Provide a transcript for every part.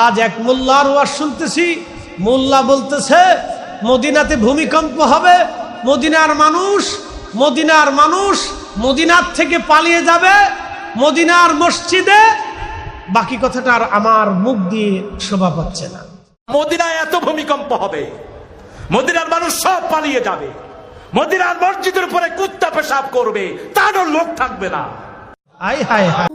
আজ এক মোল্লার ওয়াজ শুনতেছি, মোল্লা বলতেছে মদিনাতে ভূমিকম্প হবে, মদিনার মানুষ মদিনার থেকে পালিয়ে যাবে মদিনার মসজিদে। বাকি কথাটা আর আমার মুখ দিয়ে শোভা পাচ্ছে না। মদিনায় এত ভূমিকম্প হবে, মদিনার মানুষ সব পালিয়ে যাবে, মদিনার মসজিদের উপরে কুত্তা পেশাব করবে, তারও লোক থাকবে না। আয় হায় হায়।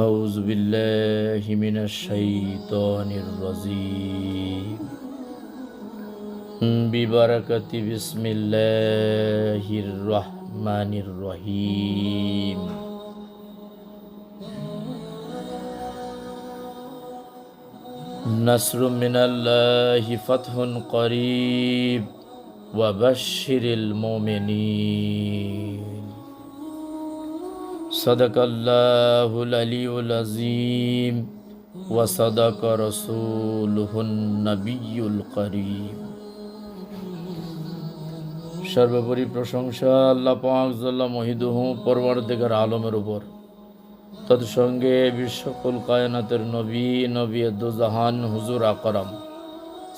আউযু বিল্লাহি মিনাশ শাইতানির রাজীম। বিবারাকাতি বিসমিল্লাহির রহমানির রহিম। নাসরুম মিনাল্লাহি ফাতহুন করিব ওয়া বাশশিরিল মুমিনিন। সাদাকাল্লাহুল আলিয়্যুল আযীম ওয়া সাদাকা রাসূলুহুন নাবিয়্যুল কারীম। সর্বোপরি প্রশংসা আল্লাহ পাক জাল্লা মুহিদুহু পরওয়ারদিগার আলমের উপর, তৎসঙ্গে বিশ্বকুল কায়নাতের নবী দুজাহান হুজুর আকরাম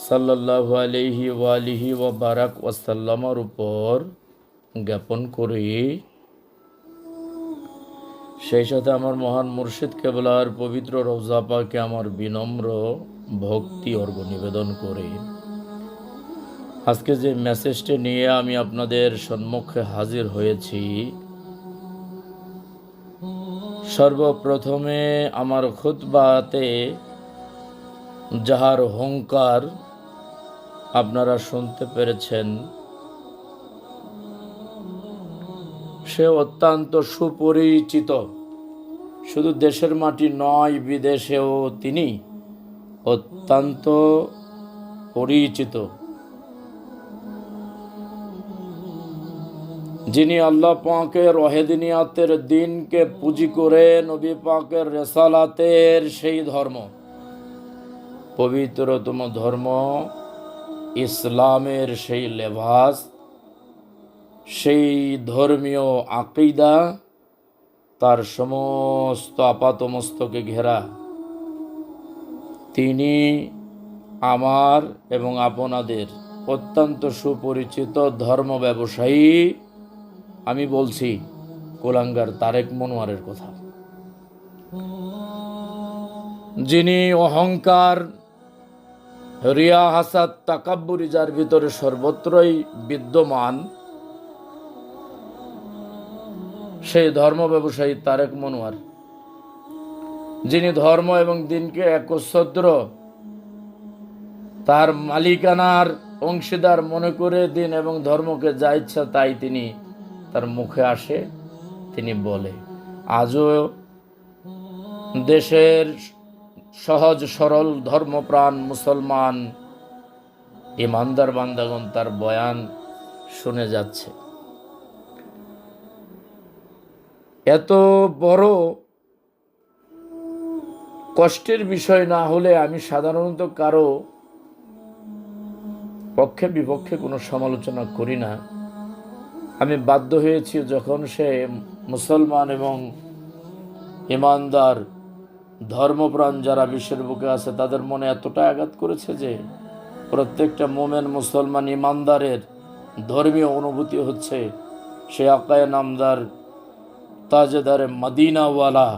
সাল্লাল্লাহু আলাইহি ওয়া আলিহি ওয়া বারাক ওয়াসাল্লামের উপর জ্ঞাপন করে সেই সাথে আমার মহান মুর্শিদ কেবলার পবিত্র রওজা পাকে আমার বিনম্র ভক্তি অর্ঘ্য নিবেদন করে আজকে যে মেসেজটি নিয়ে আমি আপনাদের সম্মুখে হাজির হয়েছি, সর্বপ্রথমে আমার খুতবাতে যাহার হুঙ্কার আপনারা শুনতে পেরেছেন, সে অত্যন্ত সুপরিচিত। শুধু দেশের মাটি নয়, বিদেশেও তিনি অত্যন্ত পরিচিত। যিনি আল্লাহ পাকের ওয়াহিদানিয়াতের দিনকে পুঁজি করে নবী পাকের রেসালাতের সেই ধর্ম, পবিত্রতম ধর্ম ইসলামের সেই লেবাস, সেই ধর্মীয় আকীদা তার সমস্ত আপাতমস্তকে ঘেরা, তিনি আমার এবং আপনাদের অত্যন্ত সুপরিচিত ধর্ম ব্যবসায়ী। আমি বলছি কুলাঙ্গার তারেক মনোয়ারের কথা, যিনি অহংকার, রিয়া, হাসাদ, তাকাব্বুরি যার ভিতরে সর্বত্রই বিদ্যমান, সেই ধর্ম ব্যবসায়ী তারেক মনোয়ার, যিনি ধর্ম এবং দিনকে একচ্ছত্র তার মালিকানার অংশীদার মনে করে দিন এবং ধর্মকে যা ইচ্ছা তাই তিনি তার মুখে আসে তিনি বলে। আজও দেশের সহজ সরল ধর্মপ্রাণ মুসলমান ইমানদার বান্দাগণ তার বয়ান শুনে যাচ্ছে। এত বড় কষ্টের বিষয় না হলে আমি সাধারণত কারো পক্ষে বিপক্ষে কোনো সমালোচনা করি না। আমি বাধ্য হয়েছি যখন সে মুসলমান এবং ইমানদার ধর্মপ্রাণ যারা বিশ্বের বুকে আছে তাদের মনে এতটা আঘাত করেছে যে প্রত্যেকটা মোমেন মুসলমান ইমানদারের ধর্মীয় অনুভূতি হচ্ছে সে আকায়ে নামদার তাজেদারে মদিনাওয়ালা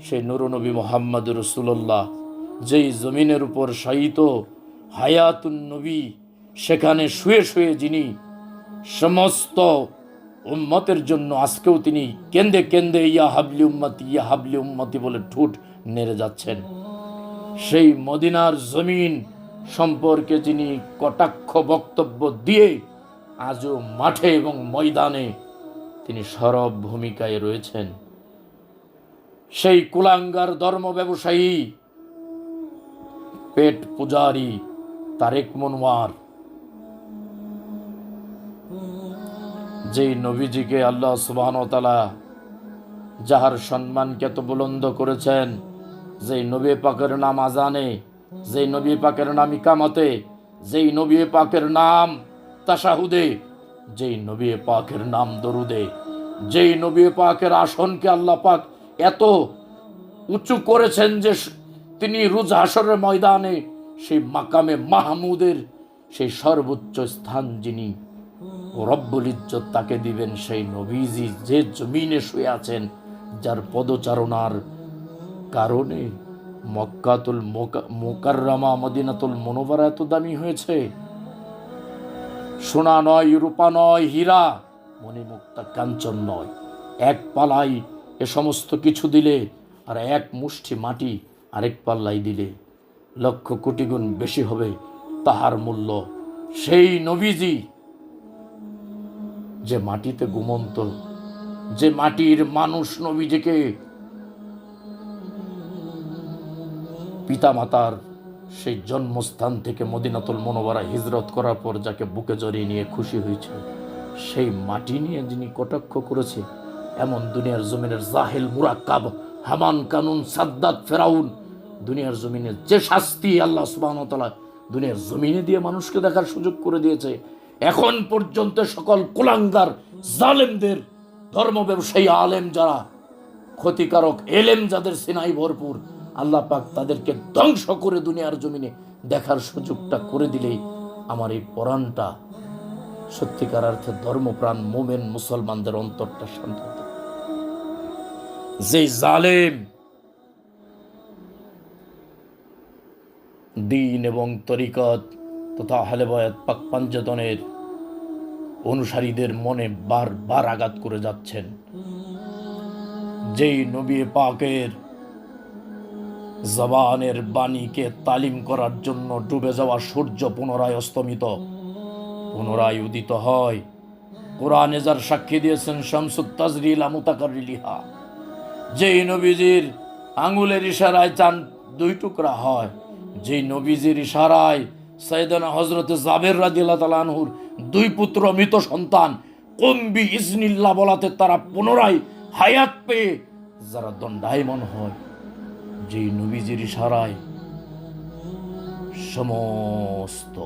সেই নুরনবী মুহাম্মদ রাসূলুল্লাহ যেই জমিনের উপর শায়িত হায়াতুন নবী, সেখানে শুয়ে শুয়ে যিনি সমস্ত উম্মতের জন্য আজকেও তিনি কেন্দে কেন্দে ইয়া হাবলি উম্মতি ইয়া হাবলি উম্মতি বলে ঠোঁট নেড়ে যাচ্ছেন, সেই মদিনার জমিন সম্পর্কে যিনি কটাক্ষ বক্তব্য দিয়ে আজও মাঠে এবং ময়দানে তিনি সরব ভূমিকায় রয়েছেন, সেই কুলাঙ্গার ধর্ম ব্যবসায়ী পেট পূজারী তারেক মনোয়ার, যেই নবীজিকে আল্লাহ সুবহানাহু ওয়া তাআলা যাহার সম্মানকে এত বুলন্দ করেছেন, যেই নবী পাকের নাম আজানে, যেই নবী পাকের নাম ইকামতে, যেই নবী পাকের নাম তাশাহুদে, যেই নবী পাকের নাম দরুদে, যেই নবী পাকের আসনকে আল্লাহ পাক এত উঁচু করেছেন যে তিনি রোজ হাশরের ময়দানে সেই মাকামে মাহমুদের সেই সর্বোচ্চ স্থান যিনি রব্বুল ইজ্জত তাকে দিবেন, সেই নবীজি যে জমিনে শুয়ে আছেন, যার পদচারণার কারণে মক্কাতুল মুকাররমা মদিনাতুল মুনওয়ারা এত দামি হয়েছে। সোনা নয়, রূপা নয়, হীরা, মণিমুক্তা, কাঞ্চন নয়, এক পালাই এ সমস্ত কিছু দিলে আর এক মুষ্টি মাটি আরেক পাল্লাই দিলে লক্ষ কোটি গুণ বেশি হবে তাহার মূল্য। সেই নবীজি যে মাটিতে ঘুমন্ত, যে মাটির মানুষ নবীজিকে পিতামাতার সেই জন্মস্থান থেকে মদিনাতুল মুনওয়ারা হিজরত করার পর যাকে বুকে জড়িয়ে নিয়ে খুশি হয়েছে, সেই মাটি নিয়ে যিনি কটাক্ষ করেছে, এমন দুনিয়ার জমিনের জাহেল, মুরাক্কাব, হামান, কানুন, সাদ্দাত, ফেরাউন, দুনিয়ার জমিনে যে শাস্তি আল্লাহ সুবহানাহু ওয়া তাআলা দুনিয়ার জমিনে দিয়ে মানুষকে দেখার সুযোগ করে দিয়েছে, এখন পর্যন্ত সকল কুলাঙ্গার জালেমদের, ধর্ম ব্যবসায়ী আলেম যারা ক্ষতিকারক এলেম যাদের সিনাই ভরপুর, আল্লাহ পাক তাদেরকে ধ্বংস করে দুনিয়ার জমিনে দেখার সুযোগটা করে দিলেই আমার এই পরাণটা সত্যিকার অর্থে ধর্মপ্রাণ মোমেন মুসলমানদের অন্তরটা শান্ত হতো। যে জালেম দ্বীন এবং তরিকত তথা আহলে বায়াত পাক পাঞ্জাতনের অনুসারীদের মনে বারবার আঘাত করে যাচ্ছেন, যেই নবী পাকের জবানের বাণীকে তালিম করার জন্য ডুবে যাওয়া সূর্য পুনরায় অস্তমিত, পুনরায় উদিত হয়। কোরআনে যার সাক্ষী দিয়েছেন শামসুত তাজরিলা মুতাকাররিলিহা, যেই নবীজির আঙ্গুলের ইশারায় চাঁদ দুই টুকরা হয়, যেই নবীজির ইশারায় সাইয়েদনা হযরত জাবের রাদিয়াল্লাহু তাআলা আনহুর দুই পুত্র মৃত সন্তান কুম্বি ইজনিল্লাহ বলাতে তারা পুনরায় হায়াত পেয়ে যারা দণ্ডায়মান হয়, যেই নবীজির ইশারায় সমস্ত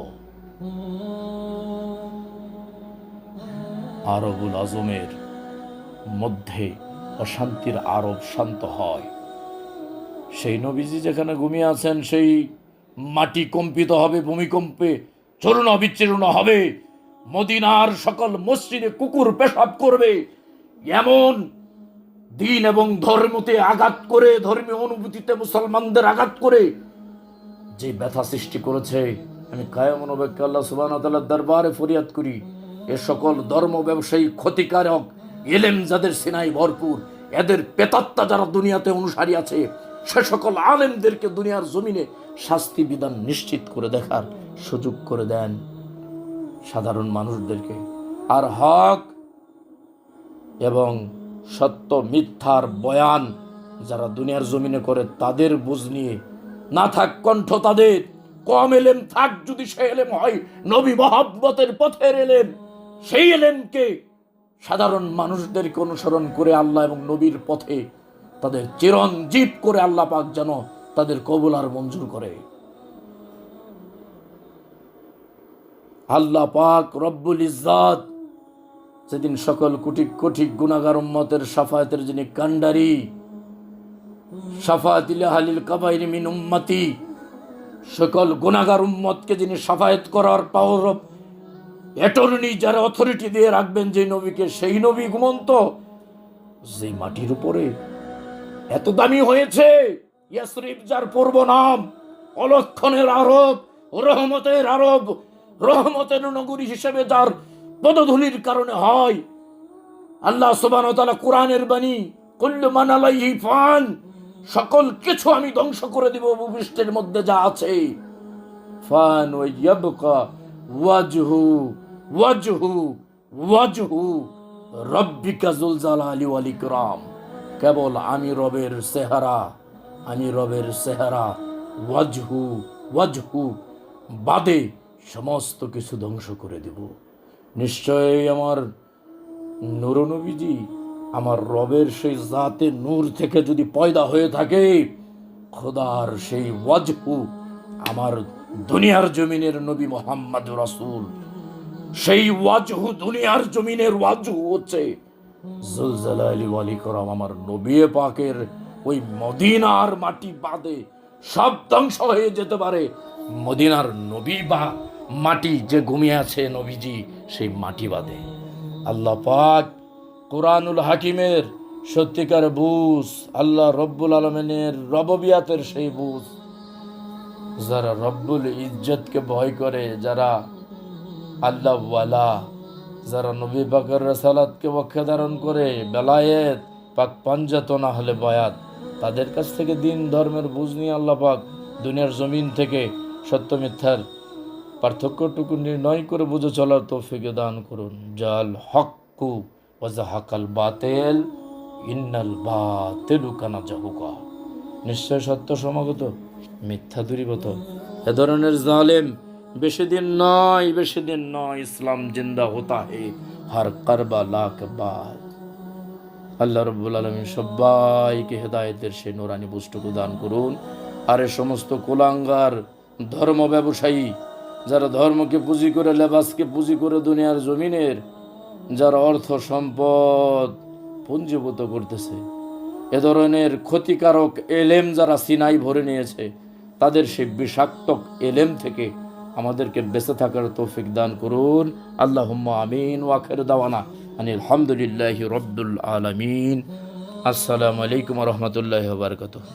আরবুল আজমের মধ্যে অশান্তির আরব শান্ত হয়, সেই নবীজি যেখানে ঘুমিয়ে আছেন সেই মাটি কম্পিত হবে, ভূমিকম্পে চূর্ণ বিচ্ছিন্ন হবে, মদিনার সকল মসজিদে কুকুর পেশাব করবে, এমন দ্বীন এবং ধর্মতে আঘাত করে, ধর্মীয় অনুভূতিতে মুসলমানদের আঘাত করে যে ব্যথা সৃষ্টি করেছে, আমি কায়ম নবকে আল্লাহ সুবহানাহু ওয়া তাআলার দরবারে ফরিয়াদ করি, এ সকল ধর্ম ব্যবসায়ী ক্ষতিকারক এলেম যাদের সিনাই ভরপুর, এদের পেতাত্তা যারা দুনিয়াতে অনুসারী আছে, সে সকল আলেমদেরকে দুনিয়ার জমিনে শাস্তি বিধান নিশ্চিত করে দেখার সুযোগ করে দেন সাধারণ মানুষদেরকে। আর হক এবং সত্য মিথ্যার বয়ান যারা দুনিয়ার জমিনে করে, তাদের বুঝ নিয়ে না থাক কণ্ঠ, তাদের কম এলেম থাক, যদি সে এলেম হয় নবী মহব্বতের পথের এলেম, সেই এলেমকে সাধারণ মানুষদেরকে অনুসরণ করে আল্লাহ এবং নবীর পথে তাদের চিরঞ্জীব করে আল্লাহ পাক যেন তাদের কবুল আর মঞ্জুর করে। আল্লাহ পাক রব্বুল ইজ্জত সেদিন সকল কোটি কোটি গুনাহগার উম্মতের শাফায়াতের যিনি কান্ডারি, শাফায়াতিল আহলিল কাবাইর মিন উম্মতি, সকল গুনাহগার উম্মতকে যিনি শাফায়াত করার পাওয়ার অফ অ্যাটর্নি, যারা অথরিটি দিয়ে রাখবেন যে নবীকে, সেই নবী ঘুমন্ত যে মাটির উপরে এত দামি হয়েছে, ইয়াসরিব যার পূর্ব নাম, অলক্ষণের আরব, রহমতের আরব, রহমতের নগরী হিসেবে যার পদধূলির কারণে হয়, আল্লাহ সুবহানাহু ওয়া তাআলা কোরআনের বাণী, কুল্লু মান আলাইহি ফান, সকল কিছু আমি ধ্বংস করে দিব ভূপৃষ্ঠের মধ্যে যা আছে, ফান ওয়া ইয়াবকা ওয়াজহু ওয়াজহু ওয়াজহু রব্বিকা যুল জালালি ওয়াল ইকরাম, কেবল আমি রবের চেহারা, আমি রবের চেহারা, ওয়াজহু ওয়াজহু বাদে সমস্ত কিছু ধ্বংস করে দেব। নিশ্চয়ই আমার নূর নবীজি আমার রবের সেই জাতে নূর থেকে যদি পয়দা হয়ে থাকে, খোদার সেই ওয়াজহু আমার দুনিয়ার জমিনের নবী মুহাম্মদ রাসূল, সেই ওয়াজহু দুনিয়ার জমিনের ওয়াজহু হচ্ছে যুল জালালি ওয়াল ইকরাম, আমার নবী পাকের ওই মদিনার মাটি বাদে সব ধ্বংস হয়ে যেতে পারে, মদিনার নবী বা মাটি যে ঘুমিয়ে আছে নবীজি সেই মাটি বাদে। আল্লাহ পাক কোরআনুল হাকিমের সত্যিকার বুঝ, আল্লাহ রব্বুল আলমিনের রববিয়াতের সেই বুঝ, যারা রব্বুল ইজ্জতকে ভয় করে, যারা আল্লাহ ওয়ালা, যারা নবী পাকের রাসালাতকে বক্ষে ধারণ করে, বেলায়েত পাক পাঞ্জাত না হলে বয়াত, তাদের কাছ থেকে দিন ধর্মের বুঝ নিয়ে আল্লাহ পাক দুনিয়ার জমিন থেকে সত্য মিথ্যার পার্থক্যটুকু নির্ণয় করে বুঝে চলার তৌফিক দান করুন। জাল হক্কু ওয়াজাহাকাল বাতিল ইন্নাল বাতিলু কানা জাহুকা। নিশ্চয় সত্য সমাগত, মিথ্যা দূরীভূত। এ ধরনের জালেম বেশি দিন নয়, বেশি দিন নয়, ইসলাম জিন্দা হতা হে হর কারবালা কে বাদ। আল্লাহ রাব্বুল আলামিন সবাইকে হেদায়েতের সেই নূরানি বুঝটুকু দান করুন। আর এ সমস্ত কুলাঙ্গার ধর্ম ব্যবসায়ী, যারা ধর্মকে পুঁজি করে, লেবাসকে পুঁজি করে দুনিয়ার জমিনের যারা অর্থ সম্পদ পুঞ্জীভূত করতেছে, এ ধরনের ক্ষতিকারক এলেম যারা সিনাই ভরে নিয়েছে, তাদের সেই বিষাক্ত এলেম থেকে আমাদেরকে বেঁচে থাকার তৌফিক দান করুন। আল্লাহুম্মা আমিন। ওয়া আখিরু দাওয়ানা আনিল হামদুলিল্লাহি রাব্বিল আলামিন। আসসালামু আলাইকুম ওয়া রাহমাতুল্লাহি ওয়া বারাকাতুহু।